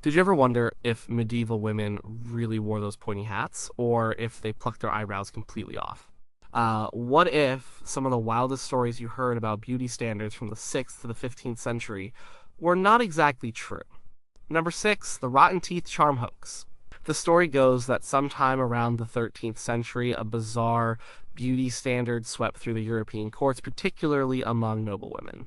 Did you ever wonder if medieval women really wore those pointy hats, or if they plucked their eyebrows completely off? What if some of the wildest stories you heard about beauty standards from the 6th to the 15th century were not exactly true? Number 6, the rotten teeth charm hoax. The story goes that sometime around the 13th century, a bizarre beauty standard swept through the European courts, particularly among noble women.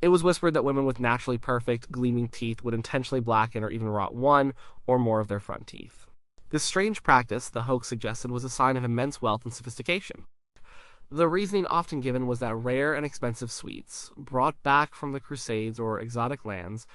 It was whispered that women with naturally perfect, gleaming teeth would intentionally blacken or even rot one or more of their front teeth. This strange practice, the hoax suggested, was a sign of immense wealth and sophistication. The reasoning often given was that rare and expensive sweets, brought back from the Crusades or exotic lands,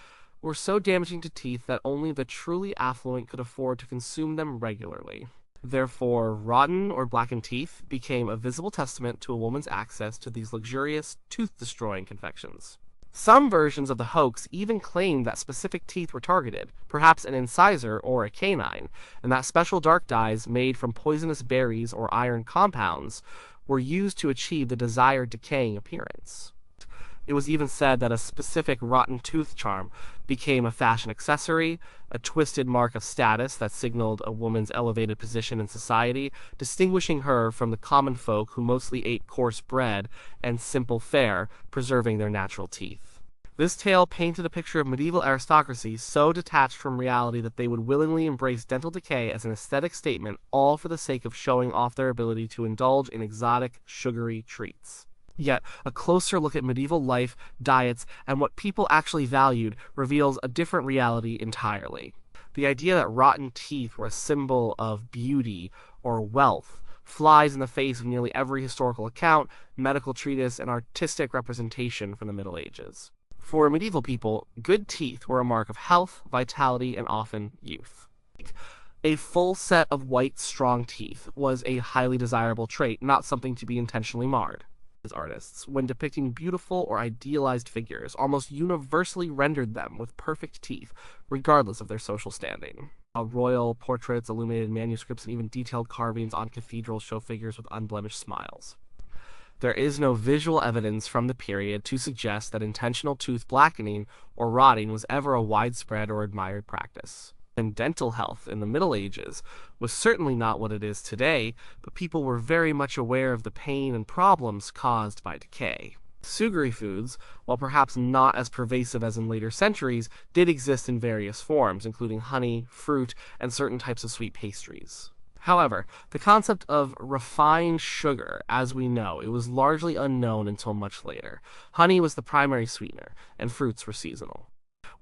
were so damaging to teeth that only the truly affluent could afford to consume them regularly. Therefore, rotten or blackened teeth became a visible testament to a woman's access to these luxurious, tooth-destroying confections. Some versions of the hoax even claimed that specific teeth were targeted, perhaps an incisor or a canine, and that special dark dyes made from poisonous berries or iron compounds were used to achieve the desired decaying appearance. It was even said that a specific rotten tooth charm became a fashion accessory, a twisted mark of status that signaled a woman's elevated position in society, distinguishing her from the common folk who mostly ate coarse bread and simple fare, preserving their natural teeth. This tale painted a picture of medieval aristocracy so detached from reality that they would willingly embrace dental decay as an aesthetic statement, all for the sake of showing off their ability to indulge in exotic, sugary treats. Yet, a closer look at medieval life, diets, and what people actually valued reveals a different reality entirely. The idea that rotten teeth were a symbol of beauty or wealth flies in the face of nearly every historical account, medical treatise, and artistic representation from the Middle Ages. For medieval people, good teeth were a mark of health, vitality, and often youth. A full set of white, strong teeth was a highly desirable trait, not something to be intentionally marred. As artists, when depicting beautiful or idealized figures, almost universally rendered them with perfect teeth, regardless of their social standing. Royal portraits, illuminated manuscripts, and even detailed carvings on cathedrals show figures with unblemished smiles. There is no visual evidence from the period to suggest that intentional tooth blackening or rotting was ever a widespread or admired practice. And dental health in the Middle Ages was certainly not what it is today, but people were very much aware of the pain and problems caused by decay. Sugary foods, while perhaps not as pervasive as in later centuries, did exist in various forms, including honey, fruit, and certain types of sweet pastries. However, the concept of refined sugar, as we know, it was largely unknown until much later. Honey was the primary sweetener, and fruits were seasonal.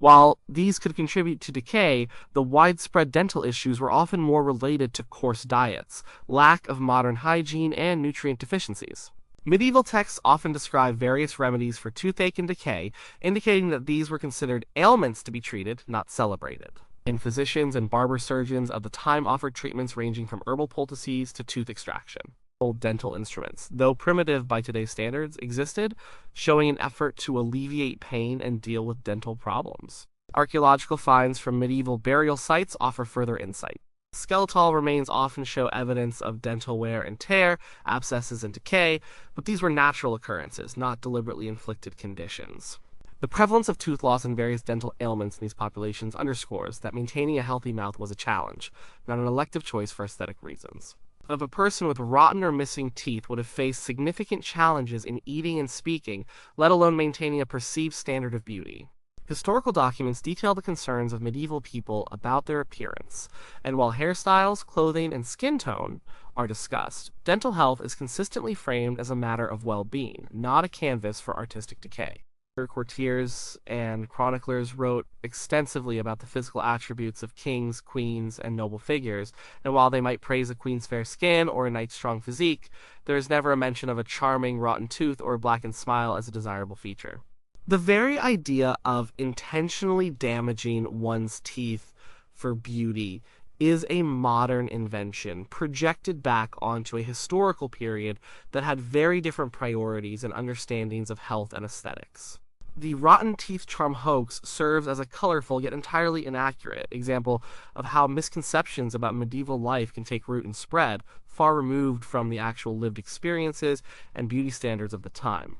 While these could contribute to decay, the widespread dental issues were often more related to coarse diets, lack of modern hygiene, and nutrient deficiencies. Medieval texts often describe various remedies for toothache and decay, indicating that these were considered ailments to be treated, not celebrated. And physicians and barber surgeons of the time offered treatments ranging from herbal poultices to tooth extraction. Old dental instruments, though primitive by today's standards, existed, showing an effort to alleviate pain and deal with dental problems. Archaeological finds from medieval burial sites offer further insight. Skeletal remains often show evidence of dental wear and tear, abscesses, and decay, but these were natural occurrences, not deliberately inflicted conditions. The prevalence of tooth loss and various dental ailments in these populations underscores that maintaining a healthy mouth was a challenge, not an elective choice for aesthetic reasons. If a person with rotten or missing teeth would have faced significant challenges in eating and speaking, let alone maintaining a perceived standard of beauty. Historical documents detail the concerns of medieval people about their appearance, and while hairstyles, clothing, and skin tone are discussed, dental health is consistently framed as a matter of well-being, not a canvas for artistic decay. Courtiers and chroniclers wrote extensively about the physical attributes of kings, queens, and noble figures, and while they might praise a queen's fair skin or a knight's strong physique, there is never a mention of a charming rotten tooth or a blackened smile as a desirable feature. The very idea of intentionally damaging one's teeth for beauty is a modern invention projected back onto a historical period that had very different priorities and understandings of health and aesthetics. The rotten teeth charm hoax serves as a colorful yet entirely inaccurate example of how misconceptions about medieval life can take root and spread, far removed from the actual lived experiences and beauty standards of the time.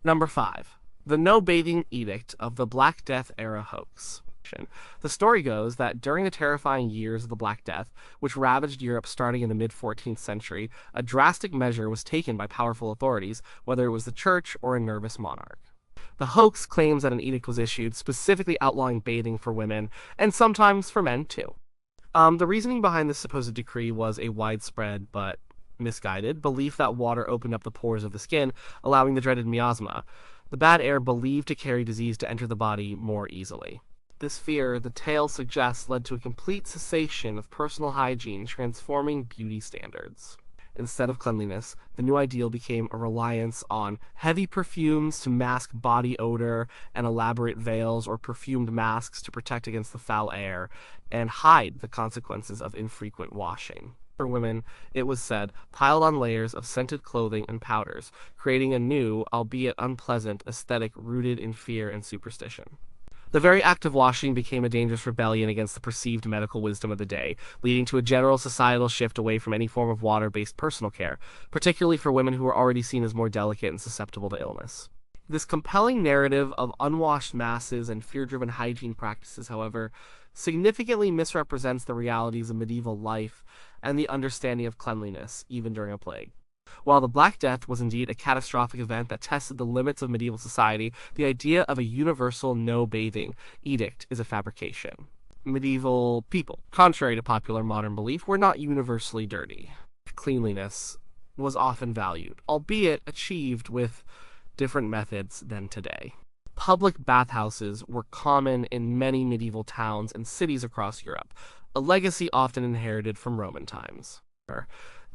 Number 5. The no bathing edict of the Black Death era hoax. The story goes that during the terrifying years of the Black Death, which ravaged Europe starting in the mid 14th century, a drastic measure was taken by powerful authorities, whether it was the church or a nervous monarch. The hoax claims that an edict was issued specifically outlawing bathing for women, and sometimes for men too. The reasoning behind this supposed decree was a widespread but misguided belief that water opened up the pores of the skin, allowing the dreaded miasma, the bad air believed to carry disease, to enter the body more easily. This fear, the tale suggests, led to a complete cessation of personal hygiene, transforming beauty standards. Instead of cleanliness, the new ideal became a reliance on heavy perfumes to mask body odor and elaborate veils or perfumed masks to protect against the foul air and hide the consequences of infrequent washing. For women, it was said, piled on layers of scented clothing and powders, creating a new, albeit unpleasant, aesthetic rooted in fear and superstition. The very act of washing became a dangerous rebellion against the perceived medical wisdom of the day, leading to a general societal shift away from any form of water-based personal care, particularly for women who were already seen as more delicate and susceptible to illness. This compelling narrative of unwashed masses and fear-driven hygiene practices, however, significantly misrepresents the realities of medieval life and the understanding of cleanliness, even during a plague. While the Black Death was indeed a catastrophic event that tested the limits of medieval society, the idea of a universal no-bathing edict is a fabrication. Medieval people, contrary to popular modern belief, were not universally dirty. Cleanliness was often valued, albeit achieved with different methods than today. Public bathhouses were common in many medieval towns and cities across Europe, a legacy often inherited from Roman times.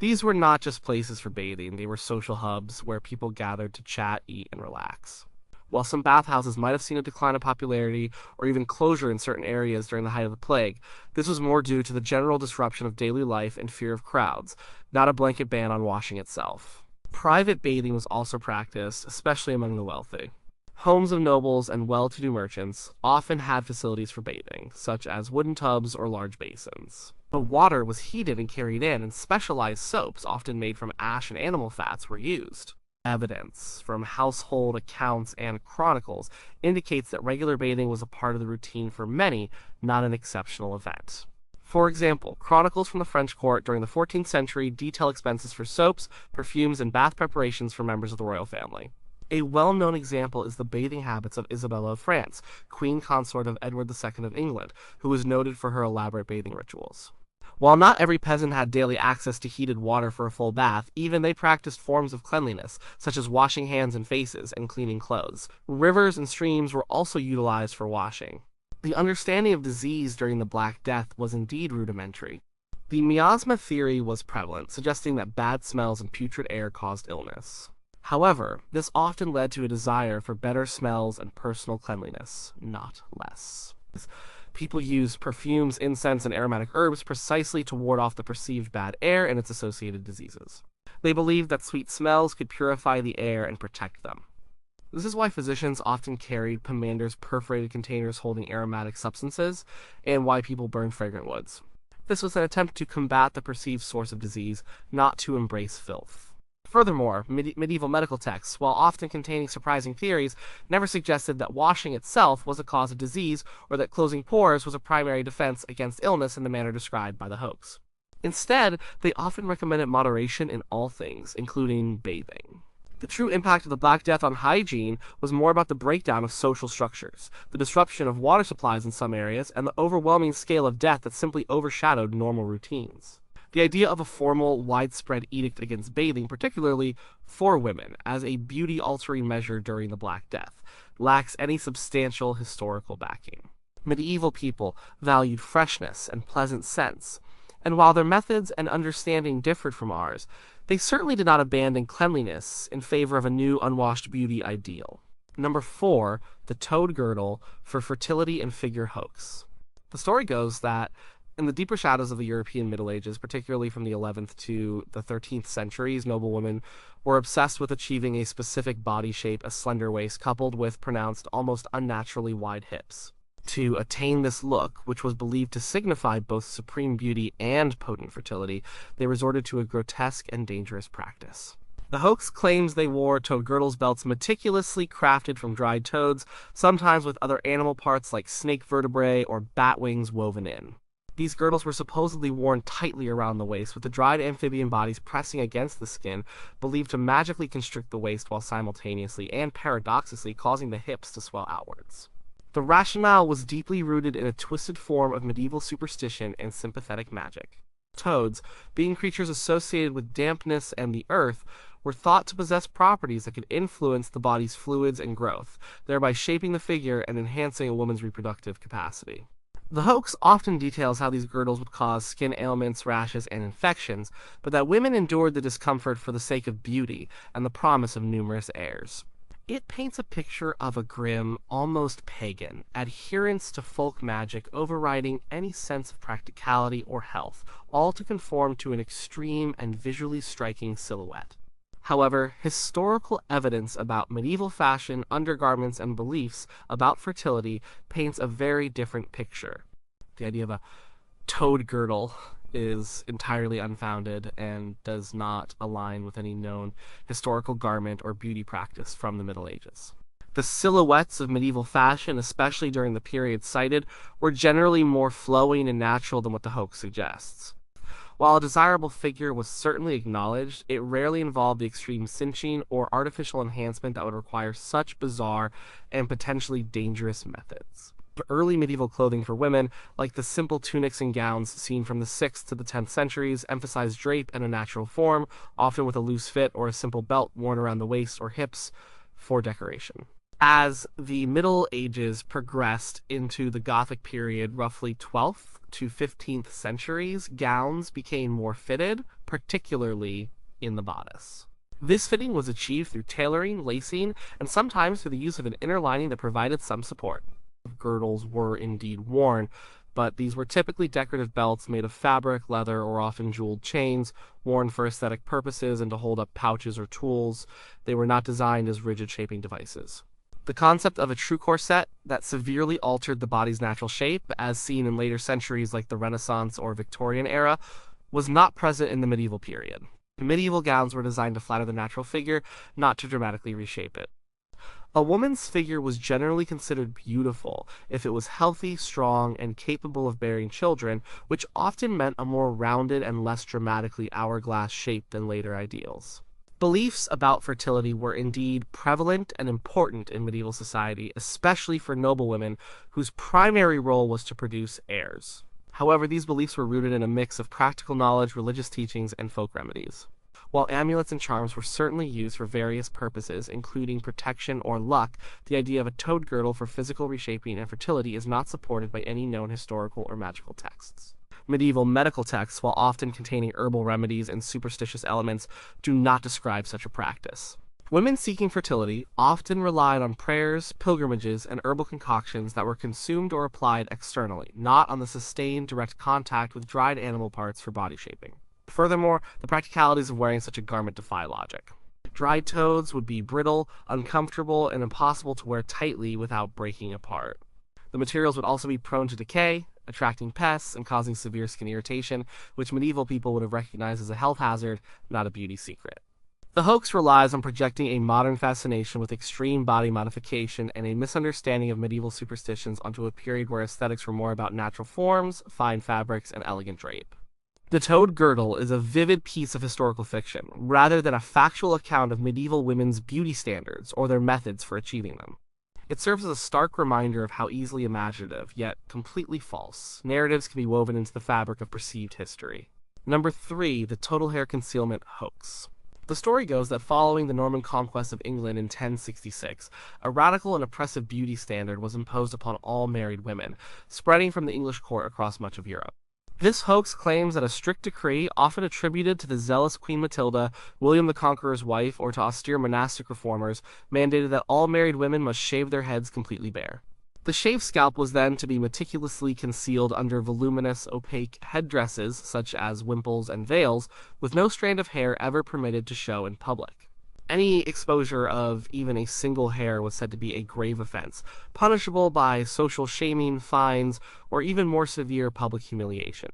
These were not just places for bathing, they were social hubs where people gathered to chat, eat, and relax. While some bathhouses might have seen a decline in popularity or even closure in certain areas during the height of the plague, this was more due to the general disruption of daily life and fear of crowds, not a blanket ban on washing itself. Private bathing was also practiced, especially among the wealthy. Homes of nobles and well-to-do merchants often had facilities for bathing, such as wooden tubs or large basins. The water was heated and carried in, and specialized soaps, often made from ash and animal fats, were used. Evidence from household accounts and chronicles indicates that regular bathing was a part of the routine for many, not an exceptional event. For example, chronicles from the French court during the 14th century detail expenses for soaps, perfumes, and bath preparations for members of the royal family. A well-known example is the bathing habits of Isabella of France, queen consort of Edward II of England, who was noted for her elaborate bathing rituals. While not every peasant had daily access to heated water for a full bath, even they practiced forms of cleanliness, such as washing hands and faces and cleaning clothes. Rivers and streams were also utilized for washing. The understanding of disease during the Black Death was indeed rudimentary. The miasma theory was prevalent, suggesting that bad smells and putrid air caused illness. However, this often led to a desire for better smells and personal cleanliness, not less. People used perfumes, incense, and aromatic herbs precisely to ward off the perceived bad air and its associated diseases. They believed that sweet smells could purify the air and protect them. This is why physicians often carried pomanders, perforated containers holding aromatic substances, and why people burned fragrant woods. This was an attempt to combat the perceived source of disease, not to embrace filth. Furthermore, medieval medical texts, while often containing surprising theories, never suggested that washing itself was a cause of disease or that closing pores was a primary defense against illness in the manner described by the hoax. Instead, they often recommended moderation in all things, including bathing. The true impact of the Black Death on hygiene was more about the breakdown of social structures, the disruption of water supplies in some areas, and the overwhelming scale of death that simply overshadowed normal routines. The idea of a formal, widespread edict against bathing, particularly for women, as a beauty-altering measure during the Black Death, lacks any substantial historical backing. Medieval people valued freshness and pleasant scents, and while their methods and understanding differed from ours, they certainly did not abandon cleanliness in favor of a new unwashed beauty ideal. Number 4, the toad girdle for fertility and figure hoax. The story goes that in the deeper shadows of the European Middle Ages, particularly from the 11th to the 13th centuries, noblewomen were obsessed with achieving a specific body shape, a slender waist, coupled with pronounced, almost unnaturally wide hips. To attain this look, which was believed to signify both supreme beauty and potent fertility, they resorted to a grotesque and dangerous practice. The hoax claims they wore toad girdles belts meticulously crafted from dried toads, sometimes with other animal parts like snake vertebrae or bat wings woven in. These girdles were supposedly worn tightly around the waist, with the dried amphibian bodies pressing against the skin, believed to magically constrict the waist while simultaneously and paradoxically causing the hips to swell outwards. The rationale was deeply rooted in a twisted form of medieval superstition and sympathetic magic. Toads, being creatures associated with dampness and the earth, were thought to possess properties that could influence the body's fluids and growth, thereby shaping the figure and enhancing a woman's reproductive capacity. The hoax often details how these girdles would cause skin ailments, rashes, and infections, but that women endured the discomfort for the sake of beauty and the promise of numerous heirs. It paints a picture of a grim, almost pagan, adherence to folk magic overriding any sense of practicality or health, all to conform to an extreme and visually striking silhouette. However, historical evidence about medieval fashion, undergarments, and beliefs about fertility paints a very different picture. The idea of a toad girdle is entirely unfounded and does not align with any known historical garment or beauty practice from the Middle Ages. The silhouettes of medieval fashion, especially during the period cited, were generally more flowing and natural than what the hoax suggests. While a desirable figure was certainly acknowledged, it rarely involved the extreme cinching or artificial enhancement that would require such bizarre and potentially dangerous methods. Early medieval clothing for women, like the simple tunics and gowns seen from the 6th to the 10th centuries, emphasized drape and a natural form, often with a loose fit or a simple belt worn around the waist or hips for decoration. As the Middle Ages progressed into the Gothic period, roughly 12th to 15th centuries, gowns became more fitted, particularly in the bodice. This fitting was achieved through tailoring, lacing, and sometimes through the use of an inner lining that provided some support. Girdles were indeed worn, but these were typically decorative belts made of fabric, leather, or often jeweled chains, worn for aesthetic purposes and to hold up pouches or tools. They were not designed as rigid shaping devices. The concept of a true corset that severely altered the body's natural shape, as seen in later centuries like the Renaissance or Victorian era, was not present in the medieval period. Medieval gowns were designed to flatter the natural figure, not to dramatically reshape it. A woman's figure was generally considered beautiful if it was healthy, strong, and capable of bearing children, which often meant a more rounded and less dramatically hourglass shape than later ideals. Beliefs about fertility were indeed prevalent and important in medieval society, especially for noblewomen whose primary role was to produce heirs. However, these beliefs were rooted in a mix of practical knowledge, religious teachings, and folk remedies. While amulets and charms were certainly used for various purposes, including protection or luck, the idea of a toad girdle for physical reshaping and fertility is not supported by any known historical or magical texts. Medieval medical texts, while often containing herbal remedies and superstitious elements, do not describe such a practice. Women seeking fertility often relied on prayers, pilgrimages, and herbal concoctions that were consumed or applied externally, not on the sustained direct contact with dried animal parts for body shaping. Furthermore, the practicalities of wearing such a garment defy logic. Dried toads would be brittle, uncomfortable, and impossible to wear tightly without breaking apart. The materials would also be prone to decay, attracting pests and causing severe skin irritation, which medieval people would have recognized as a health hazard, not a beauty secret. The hoax relies on projecting a modern fascination with extreme body modification and a misunderstanding of medieval superstitions onto a period where aesthetics were more about natural forms, fine fabrics, and elegant drape. The toad girdle is a vivid piece of historical fiction, rather than a factual account of medieval women's beauty standards or their methods for achieving them. It serves as a stark reminder of how easily imaginative, yet completely false, narratives can be woven into the fabric of perceived history. Number 3. The total hair concealment hoax. The story goes that following the Norman conquest of England in 1066, a radical and oppressive beauty standard was imposed upon all married women, spreading from the English court across much of Europe. This hoax claims that a strict decree, often attributed to the zealous Queen Matilda, William the Conqueror's wife, or to austere monastic reformers, mandated that all married women must shave their heads completely bare. The shaved scalp was then to be meticulously concealed under voluminous, opaque headdresses, such as wimples and veils, with no strand of hair ever permitted to show in public. Any exposure of even a single hair was said to be a grave offense, punishable by social shaming, fines, or even more severe public humiliation.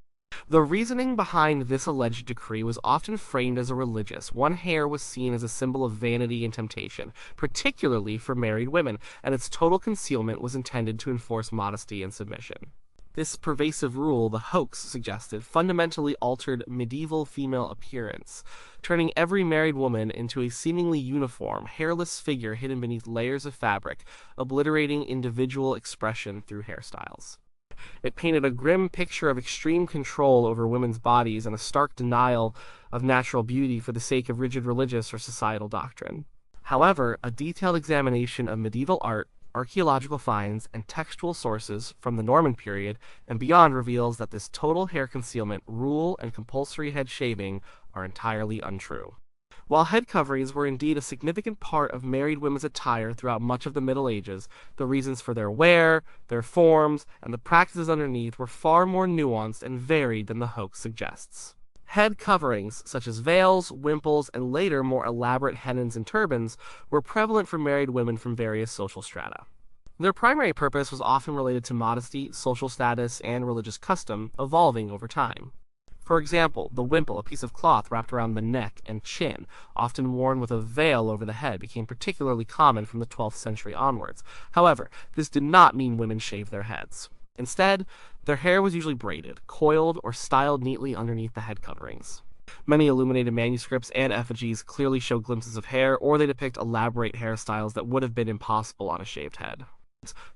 The reasoning behind this alleged decree was often framed as a religious. One hair was seen as a symbol of vanity and temptation, particularly for married women, and its total concealment was intended to enforce modesty and submission. This pervasive rule, the hoax suggested, fundamentally altered medieval female appearance, turning every married woman into a seemingly uniform, hairless figure hidden beneath layers of fabric, obliterating individual expression through hairstyles. It painted a grim picture of extreme control over women's bodies and a stark denial of natural beauty for the sake of rigid religious or societal doctrine. However, a detailed examination of medieval art, archaeological finds, and textual sources from the Norman period and beyond reveals that this total hair concealment rule and compulsory head shaving are entirely untrue. While head coverings were indeed a significant part of married women's attire throughout much of the Middle Ages, the reasons for their wear, their forms, and the practices underneath were far more nuanced and varied than the hoax suggests. Head coverings, such as veils, wimples, and later more elaborate hennons and turbans, were prevalent for married women from various social strata. Their primary purpose was often related to modesty, social status, and religious custom, evolving over time. For example, the wimple, a piece of cloth wrapped around the neck and chin, often worn with a veil over the head, became particularly common from the 12th century onwards. However, this did not mean women shaved their heads. Instead, their hair was usually braided, coiled, or styled neatly underneath the head coverings. Many illuminated manuscripts and effigies clearly show glimpses of hair, or they depict elaborate hairstyles that would have been impossible on a shaved head.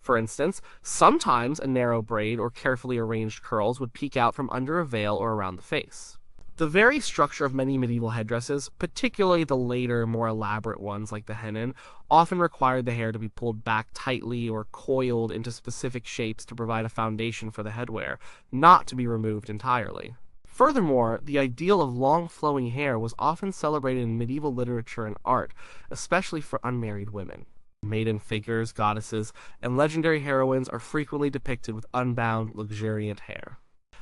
For instance, sometimes a narrow braid or carefully arranged curls would peek out from under a veil or around the face. The very structure of many medieval headdresses, particularly the later, more elaborate ones like the hennin, often required the hair to be pulled back tightly or coiled into specific shapes to provide a foundation for the headwear, not to be removed entirely. Furthermore, the ideal of long flowing hair was often celebrated in medieval literature and art, especially for unmarried women. Maiden figures, goddesses, and legendary heroines are frequently depicted with unbound, luxuriant hair.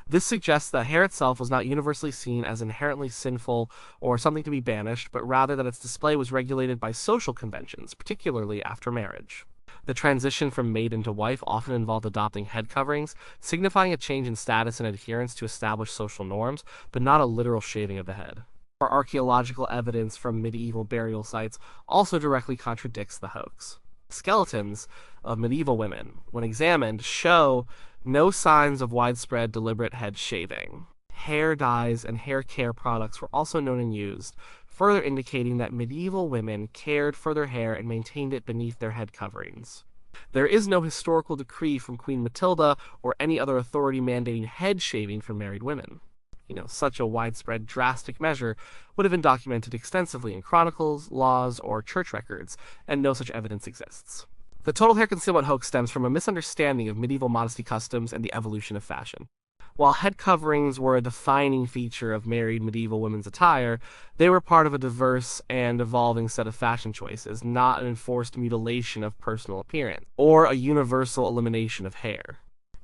This suggests that hair itself was not universally seen as inherently sinful or something to be banished, but rather that its display was regulated by social conventions, particularly after marriage. The transition from maiden to wife often involved adopting head coverings, signifying a change in status and adherence to established social norms, but not a literal shaving of the head. Our archaeological evidence from medieval burial sites also directly contradicts the hoax. Skeletons of medieval women, when examined, show no signs of widespread deliberate head shaving. Hair dyes and hair care products were also known and used, further indicating that medieval women cared for their hair and maintained it beneath their head coverings. There is no historical decree from Queen Matilda or any other authority mandating head shaving for married women. Such a widespread, drastic measure would have been documented extensively in chronicles, laws, or church records, and no such evidence exists. The total hair concealment hoax stems from a misunderstanding of medieval modesty customs and the evolution of fashion. While head coverings were a defining feature of married medieval women's attire, they were part of a diverse and evolving set of fashion choices, not an enforced mutilation of personal appearance, or a universal elimination of hair.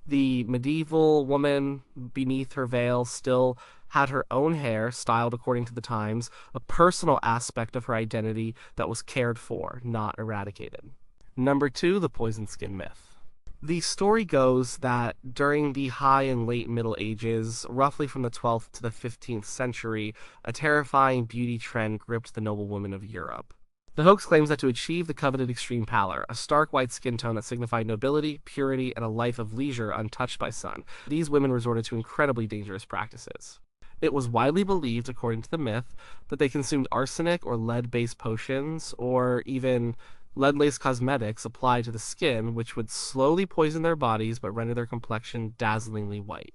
The medieval woman beneath her veil still had her own hair, styled according to the times, a personal aspect of her identity that was cared for, not eradicated. Number 2, the poison skin myth. The story goes that during the high and late Middle Ages, roughly from the 12th to the 15th century, a terrifying beauty trend gripped the noblewomen of Europe. The hoax claims that to achieve the coveted extreme pallor, a stark white skin tone that signified nobility, purity, and a life of leisure untouched by sun, these women resorted to incredibly dangerous practices. It was widely believed, according to the myth, that they consumed arsenic or lead-based potions, or even lead-laced cosmetics applied to the skin, which would slowly poison their bodies but render their complexion dazzlingly white.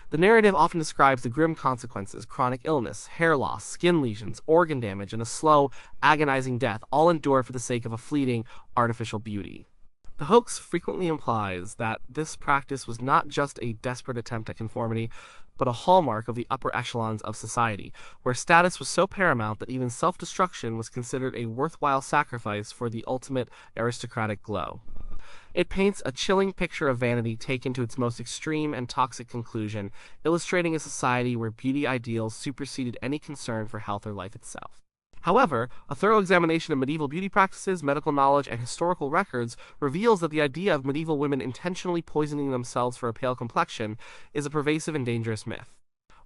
The narrative often describes the grim consequences: chronic illness, hair loss, skin lesions, organ damage, and a slow, agonizing death, all endured for the sake of a fleeting, artificial beauty. The hoax frequently implies that this practice was not just a desperate attempt at conformity, but a hallmark of the upper echelons of society, where status was so paramount that even self-destruction was considered a worthwhile sacrifice for the ultimate aristocratic glow. It paints a chilling picture of vanity taken to its most extreme and toxic conclusion, illustrating a society where beauty ideals superseded any concern for health or life itself. However, a thorough examination of medieval beauty practices, medical knowledge, and historical records reveals that the idea of medieval women intentionally poisoning themselves for a pale complexion is a pervasive and dangerous myth.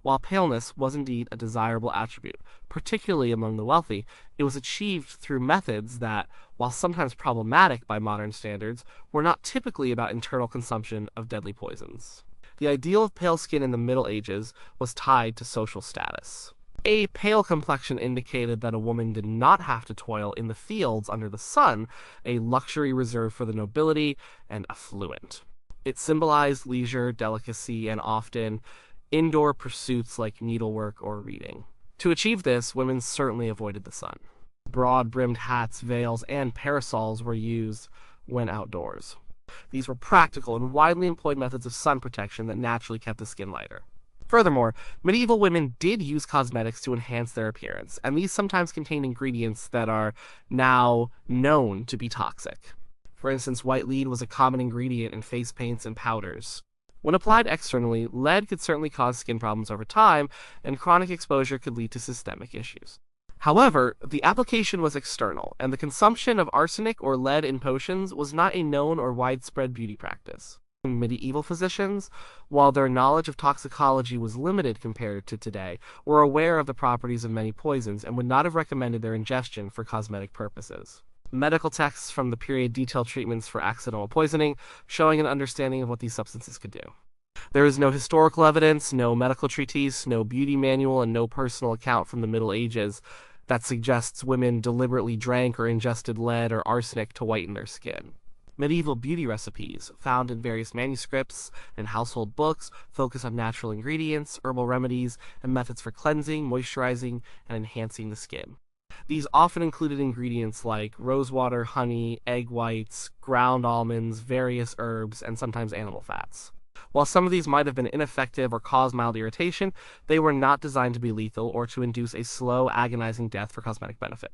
While paleness was indeed a desirable attribute, particularly among the wealthy, it was achieved through methods that, while sometimes problematic by modern standards, were not typically about internal consumption of deadly poisons. The ideal of pale skin in the Middle Ages was tied to social status. A pale complexion indicated that a woman did not have to toil in the fields under the sun, a luxury reserved for the nobility and affluent. It symbolized leisure, delicacy, and often indoor pursuits like needlework or reading. To achieve this, women certainly avoided the sun. Broad-brimmed hats, veils, and parasols were used when outdoors. These were practical and widely employed methods of sun protection that naturally kept the skin lighter. Furthermore, medieval women did use cosmetics to enhance their appearance, and these sometimes contained ingredients that are now known to be toxic. For instance, white lead was a common ingredient in face paints and powders. When applied externally, lead could certainly cause skin problems over time, and chronic exposure could lead to systemic issues. However, the application was external, and the consumption of arsenic or lead in potions was not a known or widespread beauty practice. Medieval physicians, while their knowledge of toxicology was limited compared to today, were aware of the properties of many poisons and would not have recommended their ingestion for cosmetic purposes. Medical texts from the period detail treatments for accidental poisoning, showing an understanding of what these substances could do. There is no historical evidence, no medical treatise, no beauty manual, and no personal account from the Middle Ages that suggests women deliberately drank or ingested lead or arsenic to whiten their skin. Medieval beauty recipes, found in various manuscripts and household books, focus on natural ingredients, herbal remedies, and methods for cleansing, moisturizing, and enhancing the skin. These often included ingredients like rosewater, honey, egg whites, ground almonds, various herbs, and sometimes animal fats. While some of these might have been ineffective or cause mild irritation, they were not designed to be lethal or to induce a slow, agonizing death for cosmetic benefit.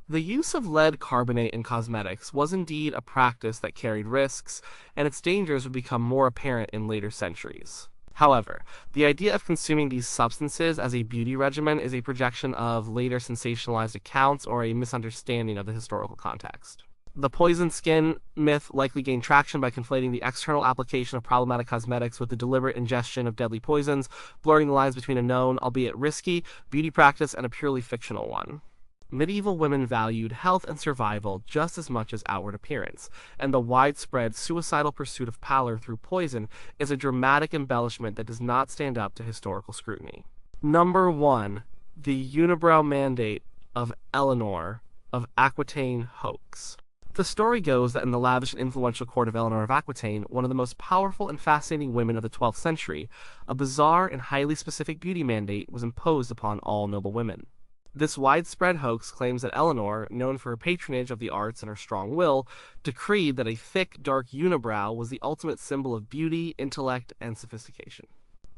The use of lead carbonate in cosmetics was indeed a practice that carried risks, and its dangers would become more apparent in later centuries. However, the idea of consuming these substances as a beauty regimen is a projection of later sensationalized accounts or a misunderstanding of the historical context. The poison skin myth likely gained traction by conflating the external application of problematic cosmetics with the deliberate ingestion of deadly poisons, blurring the lines between a known, albeit risky, beauty practice and a purely fictional one. Medieval women valued health and survival just as much as outward appearance, and the widespread suicidal pursuit of pallor through poison is a dramatic embellishment that does not stand up to historical scrutiny. Number 1. The unibrow mandate of Eleanor of Aquitaine hoax. The story goes that in the lavish and influential court of Eleanor of Aquitaine, one of the most powerful and fascinating women of the 12th century, a bizarre and highly specific beauty mandate was imposed upon all noble women. This widespread hoax claims that Eleanor, known for her patronage of the arts and her strong will, decreed that a thick, dark unibrow was the ultimate symbol of beauty, intellect, and sophistication.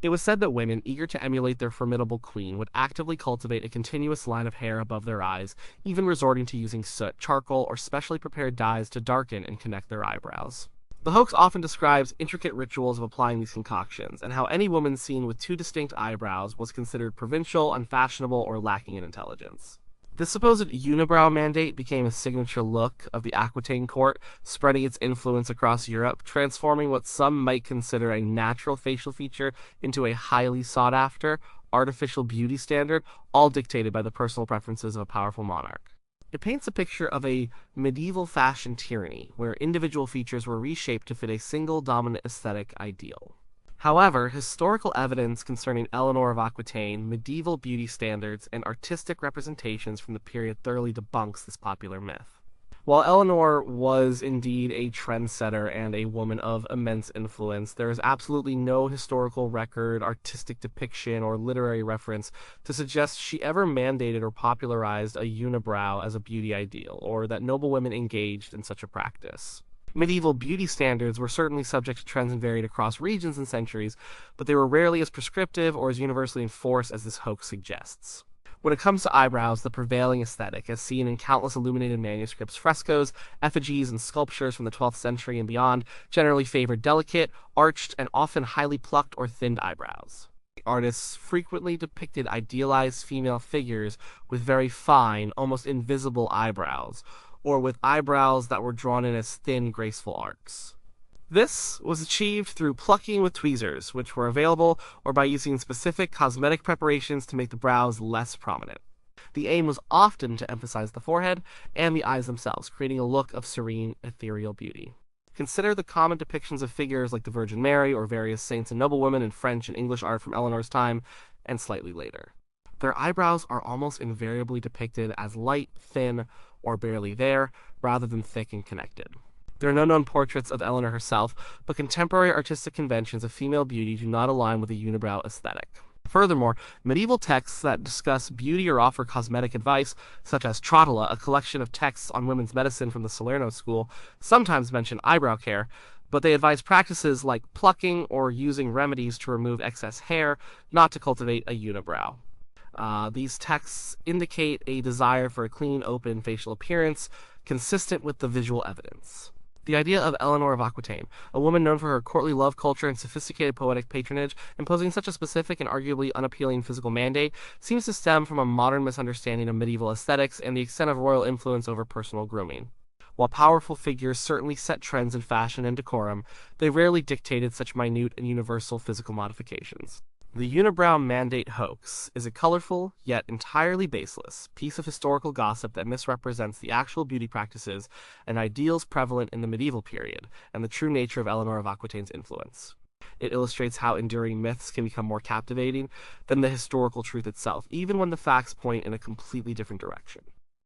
It was said that women, eager to emulate their formidable queen, would actively cultivate a continuous line of hair above their eyes, even resorting to using soot, charcoal, or specially prepared dyes to darken and connect their eyebrows. The hoax often describes intricate rituals of applying these concoctions, and how any woman seen with two distinct eyebrows was considered provincial, unfashionable, or lacking in intelligence. This supposed unibrow mandate became a signature look of the Aquitaine court, spreading its influence across Europe, transforming what some might consider a natural facial feature into a highly sought-after, artificial beauty standard, all dictated by the personal preferences of a powerful monarch. It paints a picture of a medieval fashion tyranny, where individual features were reshaped to fit a single dominant aesthetic ideal. However, historical evidence concerning Eleanor of Aquitaine, medieval beauty standards, and artistic representations from the period thoroughly debunks this popular myth. While Eleanor was indeed a trendsetter and a woman of immense influence, there is absolutely no historical record, artistic depiction, or literary reference to suggest she ever mandated or popularized a unibrow as a beauty ideal, or that noble women engaged in such a practice. Medieval beauty standards were certainly subject to trends and varied across regions and centuries, but they were rarely as prescriptive or as universally enforced as this hoax suggests. When it comes to eyebrows, the prevailing aesthetic, as seen in countless illuminated manuscripts, frescoes, effigies, and sculptures from the 12th century and beyond, generally favored delicate, arched, and often highly plucked or thinned eyebrows. Artists frequently depicted idealized female figures with very fine, almost invisible eyebrows, or with eyebrows that were drawn in as thin, graceful arcs. This was achieved through plucking with tweezers, which were available, or by using specific cosmetic preparations to make the brows less prominent. The aim was often to emphasize the forehead and the eyes themselves, creating a look of serene, ethereal beauty. Consider the common depictions of figures like the Virgin Mary or various saints and noblewomen in French and English art from Eleanor's time and slightly later. Their eyebrows are almost invariably depicted as light, thin, or barely there, rather than thick and connected. There are no known portraits of Eleanor herself, but contemporary artistic conventions of female beauty do not align with a unibrow aesthetic. Furthermore, medieval texts that discuss beauty or offer cosmetic advice, such as Trotula, a collection of texts on women's medicine from the Salerno school, sometimes mention eyebrow care, but they advise practices like plucking or using remedies to remove excess hair, not to cultivate a unibrow. These texts indicate a desire for a clean, open facial appearance, consistent with the visual evidence. The idea of Eleanor of Aquitaine, a woman known for her courtly love culture and sophisticated poetic patronage, imposing such a specific and arguably unappealing physical mandate, seems to stem from a modern misunderstanding of medieval aesthetics and the extent of royal influence over personal grooming. While powerful figures certainly set trends in fashion and decorum, they rarely dictated such minute and universal physical modifications. The unibrow mandate hoax is a colorful, yet entirely baseless, piece of historical gossip that misrepresents the actual beauty practices and ideals prevalent in the medieval period, and the true nature of Eleanor of Aquitaine's influence. It illustrates how enduring myths can become more captivating than the historical truth itself, even when the facts point in a completely different direction.